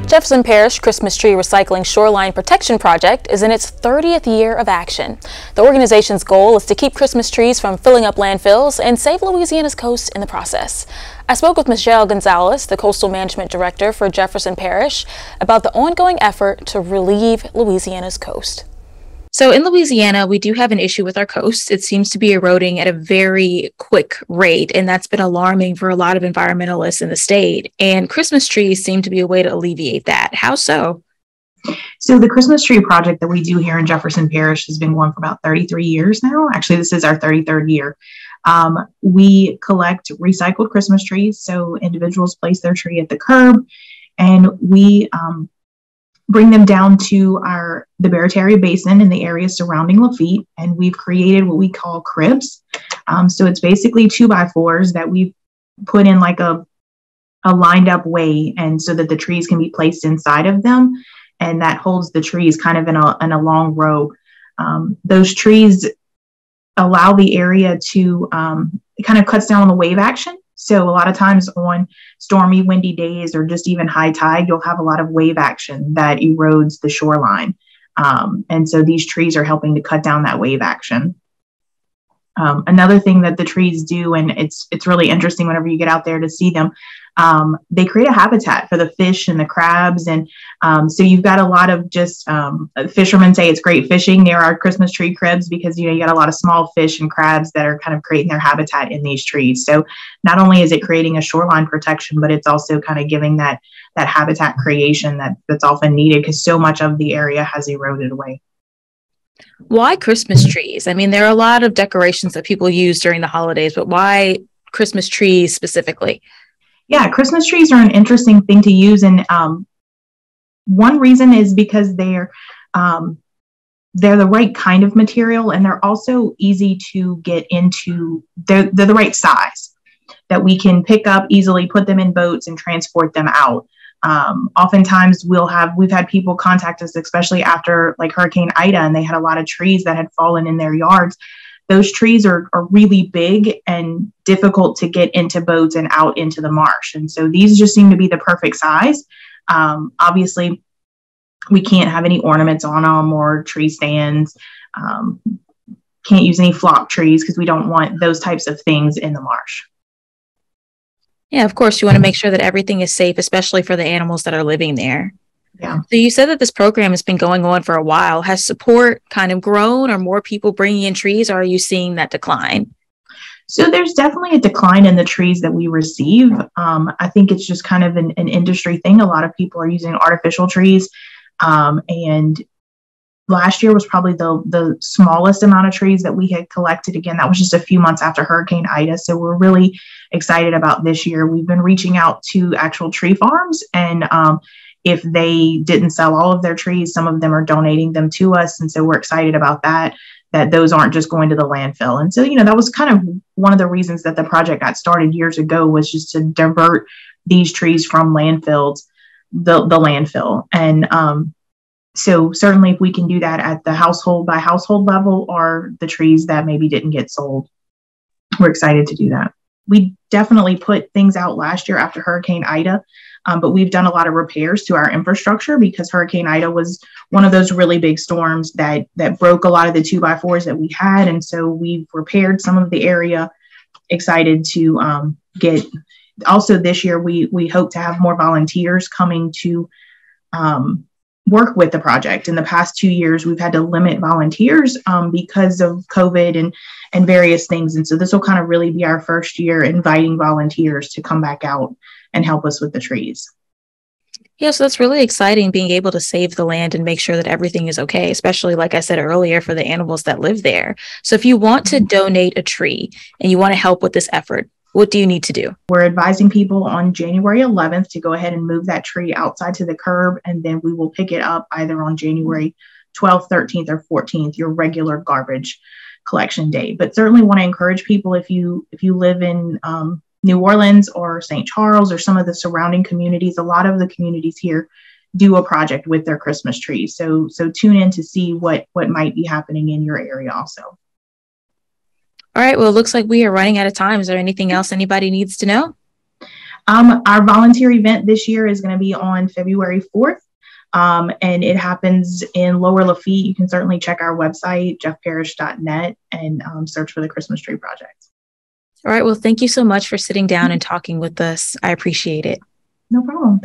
Jefferson Parish Christmas Tree Recycling Shoreline Protection Project is in its 30th year of action. The organization's goal is to keep Christmas trees from filling up landfills and save Louisiana's coast in the process. I spoke with Michelle Gonzales, the Coastal Management Director for Jefferson Parish, about the ongoing effort to relieve Louisiana's coast. So in Louisiana, we do have an issue with our coast. It seems to be eroding at a very quick rate, and that's been alarming for a lot of environmentalists in the state. And Christmas trees seem to be a way to alleviate that. How so? So the Christmas tree project that we do here in Jefferson Parish has been going for about 33 years now. Actually, this is our 33rd year. We collect recycled Christmas trees. So individuals place their tree at the curb, and we bring them down to the Barataria Basin in the area surrounding Lafitte, and we've created what we call cribs. So it's basically 2x4s that we've put in like a lined up way, and so that the trees can be placed inside of them, and that holds the trees kind of in a long row. Those trees allow the area to it kind of cuts down on the wave action. So a lot of times on stormy, windy days or just even high tide, you'll have a lot of wave action that erodes the shoreline. And so these trees are helping to cut down that wave action. Another thing that the trees do, and it's really interesting whenever you get out there to see them, they create a habitat for the fish and the crabs. And so you've got a lot of just fishermen say it's great fishing near our Christmas tree cribs because, you got a lot of small fish and crabs that are kind of creating their habitat in these trees. So not only is it creating a shoreline protection, but it's also kind of giving that habitat creation that's often needed because so much of the area has eroded away. Why Christmas trees? I mean, there are a lot of decorations that people use during the holidays, but why Christmas trees specifically? Yeah, Christmas trees are an interesting thing to use. And one reason is because they're the right kind of material, and they're also easy to get into. They're the right size that we can pick up easily, put them in boats and transport them out. Oftentimes we've had people contact us, especially after like Hurricane Ida, and they had a lot of trees that had fallen in their yards. Those trees are really big and difficult to get into boats and out into the marsh. And so these just seem to be the perfect size. Obviously, we can't have any ornaments on them or tree stands. Can't use any flock trees because we don't want those types of things in the marsh. Yeah, of course, you want to make sure that everything is safe, especially for the animals that are living there. Yeah. So you said that this program has been going on for a while. Has support kind of grown? Are more people bringing in trees, or are you seeing that decline? So there's definitely a decline in the trees that we receive. I think it's just kind of an industry thing. A lot of people are using artificial trees. And last year was probably the smallest amount of trees that we had collected. Again, that was just a few months after Hurricane Ida. So we're really excited about this year. We've been reaching out to actual tree farms, and if they didn't sell all of their trees, some of them are donating them to us. And so we're excited about that those aren't just going to the landfill. And so, that was kind of one of the reasons that the project got started years ago, was just to divert these trees from landfills, the landfill. And so certainly if we can do that at the household by household level, or the trees that maybe didn't get sold, we're excited to do that. We definitely put things out last year after Hurricane Ida, but we've done a lot of repairs to our infrastructure because Hurricane Ida was one of those really big storms that broke a lot of the 2x4s that we had. And so we've repaired some of the area. Excited to get, also this year, we hope to have more volunteers coming to work with the project. In the past 2 years, we've had to limit volunteers because of COVID and various things. And so this will kind of really be our first year inviting volunteers to come back out and help us with the trees. Yeah, so that's really exciting, being able to save the land and make sure that everything is okay, especially, like I said earlier, for the animals that live there. So if you want to donate a tree and you want to help with this effort, what do you need to do? We're advising people on January 11th to go ahead and move that tree outside to the curb, and then we will pick it up either on January 12th, 13th, or 14th, your regular garbage collection day. But certainly want to encourage people, if you live in New Orleans or St. Charles or some of the surrounding communities, a lot of the communities here do a project with their Christmas trees. So tune in to see what might be happening in your area also. All right. Well, it looks like we are running out of time. Is there anything else anybody needs to know? Our volunteer event this year is going to be on February 4th. And it happens in Lower Lafitte. You can certainly check our website, jeffparish.net, and search for the Christmas Tree Project. All right. Well, thank you so much for sitting down and talking with us. I appreciate it. No problem.